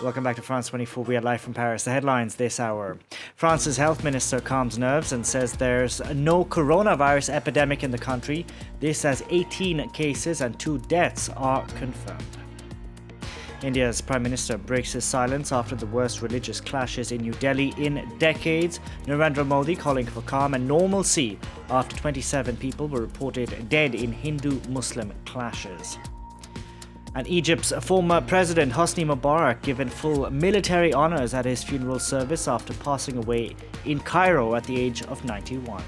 Welcome back to France 24. We are live from Paris. The headlines this hour. France's health minister calms nerves and says there's no coronavirus epidemic in the country. This as 18 cases and 2 deaths are confirmed. India's Prime Minister breaks his silence after the worst religious clashes in New Delhi in decades. Narendra Modi calling for calm and normalcy after 27 people were reported dead in Hindu-Muslim clashes. And Egypt's former president Hosni Mubarak given full military honors at his funeral service after passing away in Cairo at the age of 91.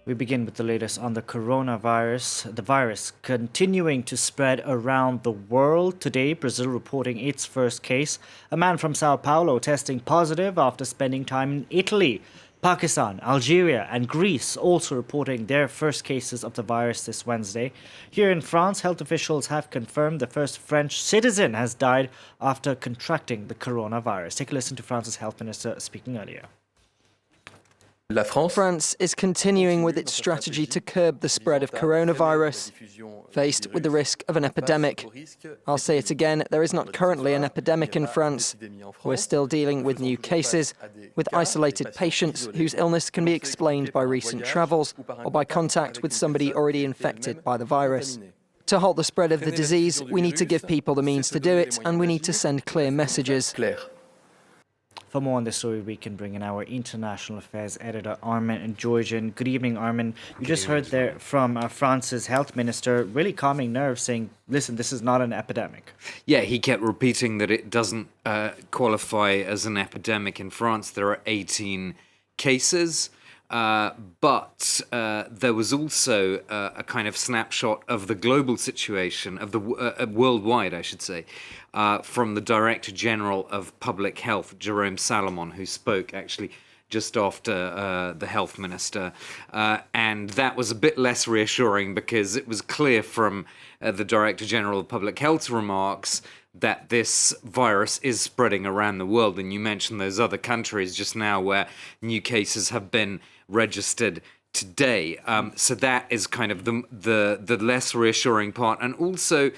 We begin with the latest on the coronavirus. The virus continuing to spread around the world. Today, Brazil reporting its first case. A man from Sao Paulo testing positive after spending time in Italy. Pakistan, Algeria and Greece also reporting their first cases of the virus this Wednesday. Here in France, health officials have confirmed the first French citizen has died after contracting the coronavirus. Take a listen to France's health minister speaking earlier. France is continuing with its strategy to curb the spread of coronavirus, faced with the risk of an epidemic. I'll say it again, there is not currently an epidemic in France. We're still dealing with new cases, with isolated patients whose illness can be explained by recent travels or by contact with somebody already infected by the virus. To halt the spread of the disease, we need to give people the means to do it, and we need to send clear messages. For more on this story, we can bring in our international affairs editor, Armin Georgian. Good evening, Armin. You just heard there from France's health minister, really calming nerves, saying, listen, this is not an epidemic. Yeah, he kept repeating that it doesn't qualify as an epidemic in France. There are 18 cases. But there was also a kind of snapshot of the global situation, of the worldwide, I should say, from the Director General of Public Health, Jerome Salomon, who spoke actually just after the health minister. And that was a bit less reassuring because it was clear from the Director General of Public Health's remarks that this virus is spreading around the world. And you mentioned those other countries just now where new cases have been registered today. So that is kind of the less reassuring part. And also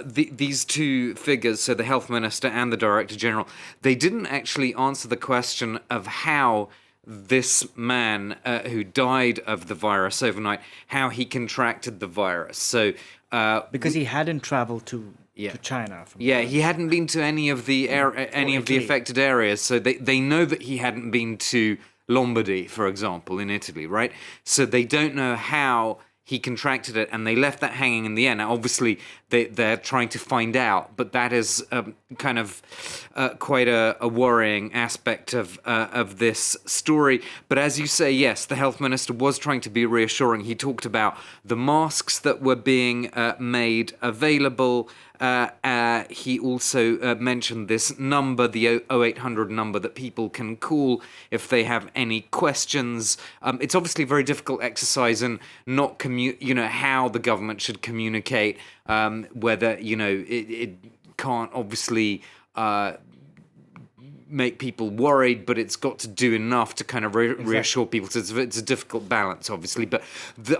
these two figures, so the health minister and the director general, they didn't actually answer the question of how this man who died of the virus overnight, how he contracted the virus. So because he hadn't traveled to China. He hadn't been to any of the affected areas, so they know that he hadn't been to Lombardy, for example, in Italy, right? So they don't know how he contracted it, and they left that hanging in the air. Now, obviously, they're trying to find out, but that is kind of quite a worrying aspect of this story. But as you say, yes, the health minister was trying to be reassuring. He talked about the masks that were being made available. He also mentioned this number, the 0800 number that people can call if they have any questions. It's obviously a very difficult exercise in not how the government should communicate, whether, it can't obviously make people worried, but it's got to do enough to kind of reassure people. So it's a difficult balance, obviously. But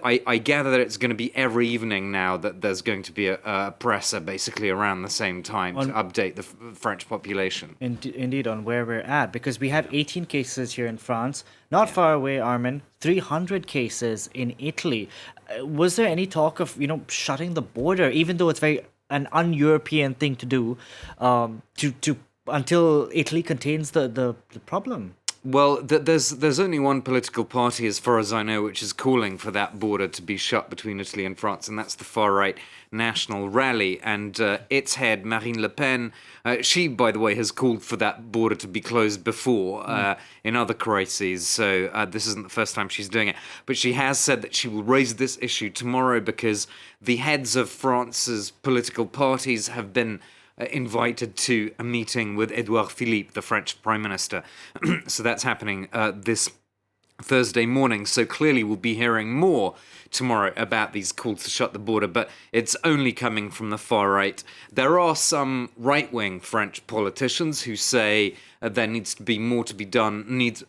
I gather that it's going to be every evening now that there's going to be a presser basically around the same time to update the French population. Indeed, on where we're at, because we have 18 cases here in France. Not far away, Armin, 300 cases in Italy. Was there any talk of, shutting the border, even though it's an un-European thing to do, until Italy contains the problem? Well, there's only one political party, as far as I know, which is calling for that border to be shut between Italy and France, and that's the far-right National Rally. And its head, Marine Le Pen, she, by the way, has called for that border to be closed before in other crises, so this isn't the first time she's doing it. But she has said that she will raise this issue tomorrow because the heads of France's political parties have been invited to a meeting with Edouard Philippe, the French Prime Minister. So that's happening this Thursday morning. So clearly we'll be hearing more tomorrow about these calls to shut the border, but it's only coming from the far right. There are some right-wing French politicians who say there needs to be more to be done, needs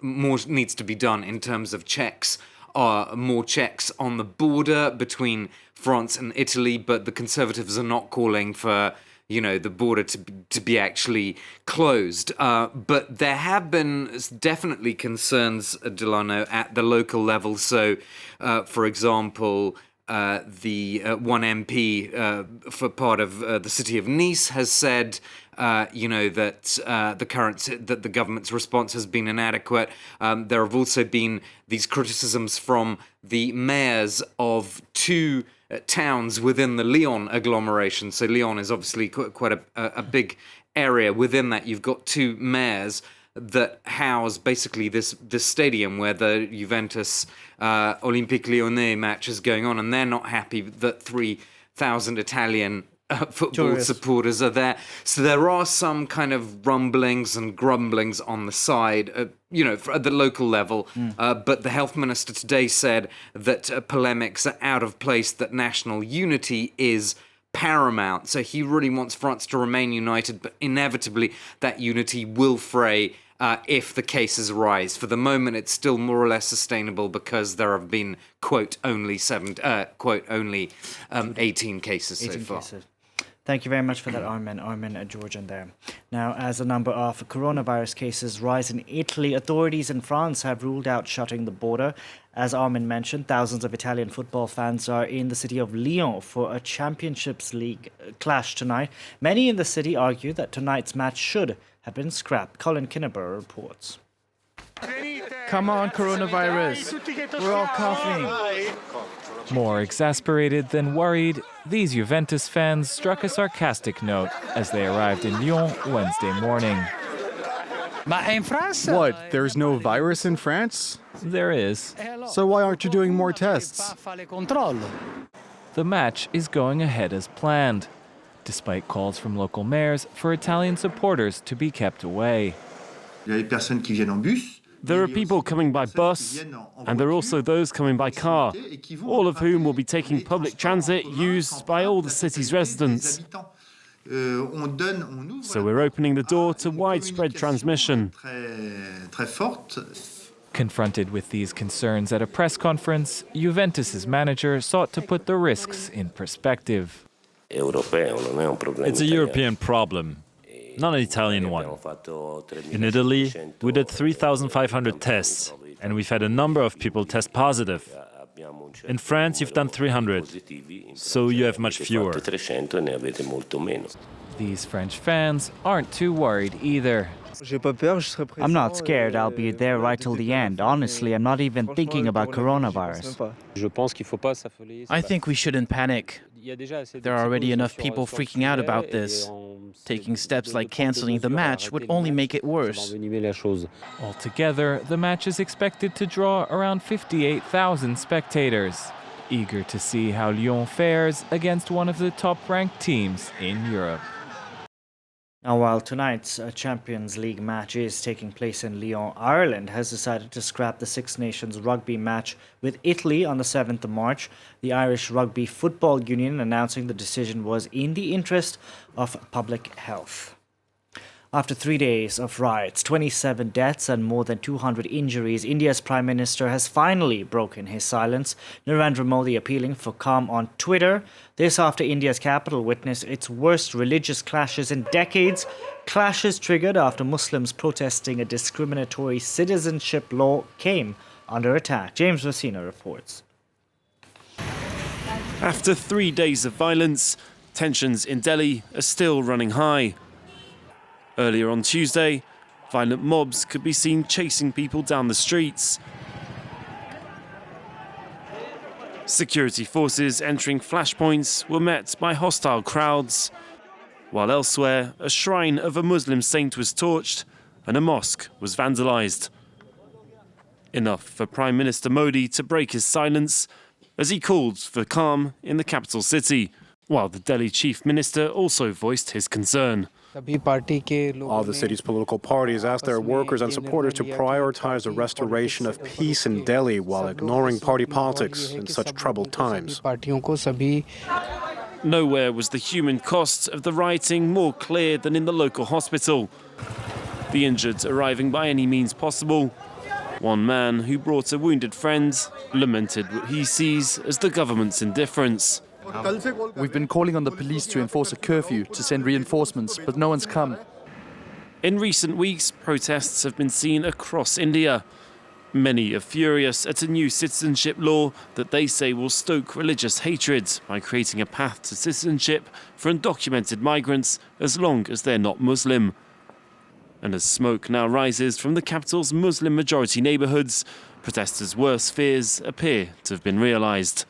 to be done in terms of checks, more checks on the border between France and Italy, but the Conservatives are not calling for the border to be actually closed. But there have been definitely concerns, Delano, at the local level. So, for example, the one MP for part of the city of Nice has said, that the government's response has been inadequate. There have also been these criticisms from the mayors of two towns within the Lyon agglomeration. So Lyon is obviously quite a big area. Within that, you've got two mayors that house basically this stadium where the Juventus Olympique Lyonnais match is going on, and they're not happy that 3,000 Italian football supporters are there. So there are some kind of rumblings and grumblings on the side, at the local level. But the health minister today said that polemics are out of place, that national unity is paramount. So he really wants France to remain united, but inevitably that unity will fray if the cases rise. For the moment, it's still more or less sustainable because there have been, quote, only 18 cases so far. Thank you very much for that, Armin Georgian there. Now, as the number of coronavirus cases rise in Italy, authorities in France have ruled out shutting the border. As Armin mentioned, thousands of Italian football fans are in the city of Lyon for a Championships League clash tonight. Many in the city argue that tonight's match should have been scrapped. Colin Kinneber reports. Come on, coronavirus. We're all coughing. More exasperated than worried, these Juventus fans struck a sarcastic note as they arrived in Lyon Wednesday morning. What, there's no virus in France? There is. So why aren't you doing more tests? The match is going ahead as planned, despite calls from local mayors for Italian supporters to be kept away. There are people coming by bus, and there are also those coming by car, all of whom will be taking public transit used by all the city's residents. So we're opening the door to widespread transmission. Confronted with these concerns at a press conference, Juventus's manager sought to put the risks in perspective. It's a European problem, not an Italian one. In Italy, we did 3,500 tests, and we've had a number of people test positive. In France, you've done 300, so you have much fewer. These French fans aren't too worried either. I'm not scared. I'll be there right till the end. Honestly, I'm not even thinking about coronavirus. I think we shouldn't panic. There are already enough people freaking out about this. Taking steps like canceling the match would only make it worse. Altogether, the match is expected to draw around 58,000 spectators, eager to see how Lyon fares against one of the top-ranked teams in Europe. Now, while tonight's Champions League match is taking place in Lyon, Ireland has decided to scrap the Six Nations rugby match with Italy on the 7th of March. The Irish Rugby Football Union announcing the decision was in the interest of public health. After 3 days of riots, 27 deaths and more than 200 injuries, India's Prime Minister has finally broken his silence. Narendra Modi appealing for calm on Twitter. This after India's capital witnessed its worst religious clashes in decades. Clashes triggered after Muslims protesting a discriminatory citizenship law came under attack. James Rosina reports. After 3 days of violence, tensions in Delhi are still running high. Earlier on Tuesday, violent mobs could be seen chasing people down the streets. Security forces entering flashpoints were met by hostile crowds, while elsewhere a shrine of a Muslim saint was torched and a mosque was vandalised. Enough for Prime Minister Modi to break his silence as he called for calm in the capital city, while the Delhi chief minister also voiced his concern. All the city's political parties asked their workers and supporters to prioritize the restoration of peace in Delhi while ignoring party politics in such troubled times. Nowhere was the human cost of the rioting more clear than in the local hospital. The injured arriving by any means possible. One man who brought a wounded friend lamented what he sees as the government's indifference. We've been calling on the police to enforce a curfew, to send reinforcements, but no one's come. In recent weeks, protests have been seen across India. Many are furious at a new citizenship law that they say will stoke religious hatred by creating a path to citizenship for undocumented migrants as long as they're not Muslim. And as smoke now rises from the capital's Muslim-majority neighbourhoods, protesters' worst fears appear to have been realised.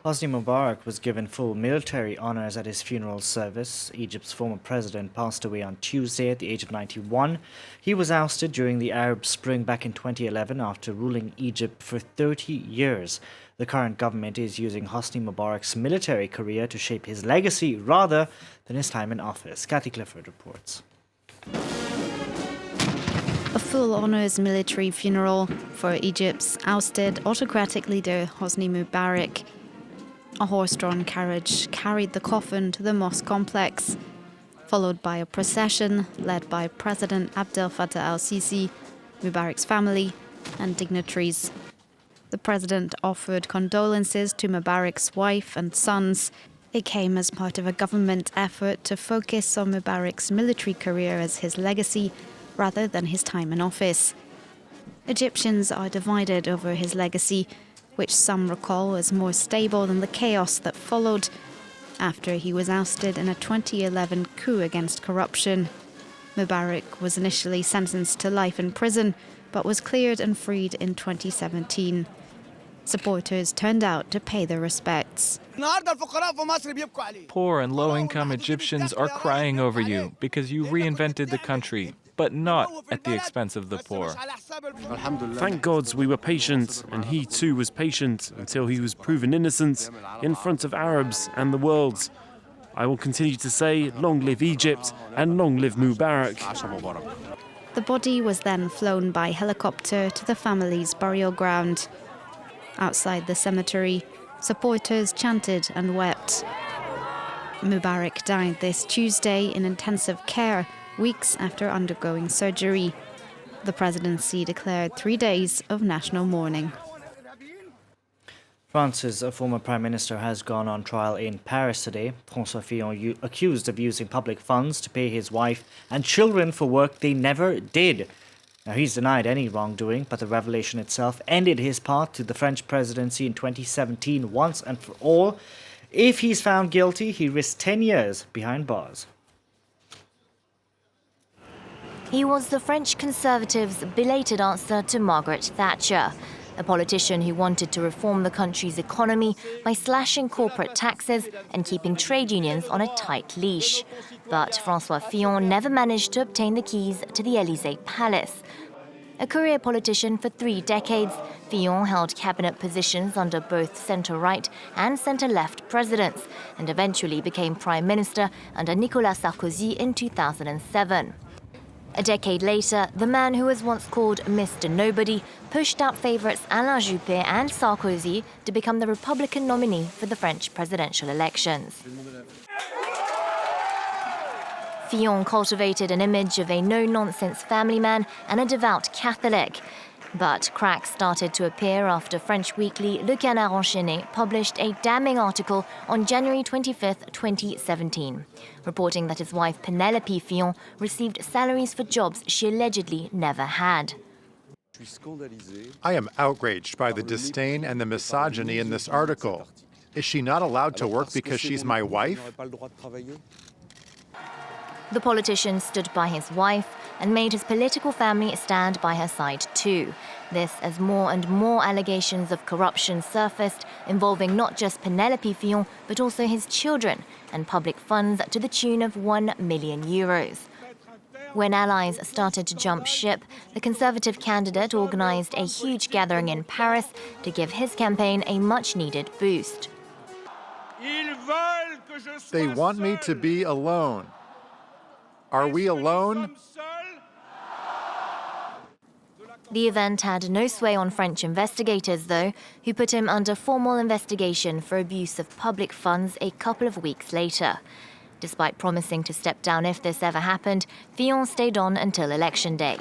Hosni Mubarak was given full military honours at his funeral service. Egypt's former president passed away on Tuesday at the age of 91. He was ousted during the Arab Spring back in 2011 after ruling Egypt for 30 years. The current government is using Hosni Mubarak's military career to shape his legacy rather than his time in office. Kathy Clifford reports. A full honours military funeral for Egypt's ousted autocratic leader Hosni Mubarak. A horse-drawn carriage carried the coffin to the mosque complex, followed by a procession led by President Abdel Fattah al-Sisi, Mubarak's family and dignitaries. The president offered condolences to Mubarak's wife and sons. It came as part of a government effort to focus on Mubarak's military career as his legacy rather than his time in office. Egyptians are divided over his legacy, which some recall as more stable than the chaos that followed after he was ousted in a 2011 coup against corruption. Mubarak was initially sentenced to life in prison, but was cleared and freed in 2017. Supporters turned out to pay their respects. Poor and low-income Egyptians are crying over you because you reinvented the country, but not at the expense of the poor. Thank God we were patient, and he too was patient until he was proven innocent in front of Arabs and the world. I will continue to say, long live Egypt and long live Mubarak. The body was then flown by helicopter to the family's burial ground. Outside the cemetery, supporters chanted and wept. Mubarak died this Tuesday in intensive care, weeks after undergoing surgery. The presidency declared 3 days of national mourning. France's former prime minister has gone on trial in Paris today. François Fillon accused of using public funds to pay his wife and children for work they never did. Now, he's denied any wrongdoing, but the revelation itself ended his path to the French presidency in 2017 once and for all. If he's found guilty, he risks 10 years behind bars. He was the French Conservatives' belated answer to Margaret Thatcher, a politician who wanted to reform the country's economy by slashing corporate taxes and keeping trade unions on a tight leash. But François Fillon never managed to obtain the keys to the Élysée Palace. A career politician for 3 decades, Fillon held cabinet positions under both centre-right and centre-left presidents and eventually became prime minister under Nicolas Sarkozy in 2007. A decade later, the man who was once called Mr. Nobody pushed out favourites Alain Juppé and Sarkozy to become the Republican nominee for the French presidential elections. Fillon cultivated an image of a no-nonsense family man and a devout Catholic. But cracks started to appear after French weekly Le Canard Enchaîné published a damning article on January 25, 2017, reporting that his wife Penelope Fillon received salaries for jobs she allegedly never had. I am outraged by the disdain and the misogyny in this article. Is she not allowed to work because she's my wife? The politician stood by his wife and made his political family stand by her side too. This as more and more allegations of corruption surfaced, involving not just Penelope Fillon, but also his children, and public funds to the tune of €1 million. When allies started to jump ship, the Conservative candidate organised a huge gathering in Paris to give his campaign a much-needed boost. They want me to be alone. Are we alone? The event had no sway on French investigators, though, who put him under formal investigation for abuse of public funds a couple of weeks later. Despite promising to step down if this ever happened, Fillon stayed on until election day.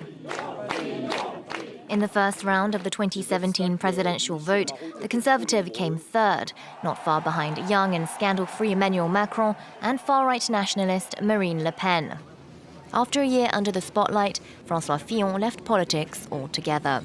In the first round of the 2017 presidential vote, the Conservative came third, not far behind young and scandal-free Emmanuel Macron and far-right nationalist Marine Le Pen. After a year under the spotlight, François Fillon left politics altogether.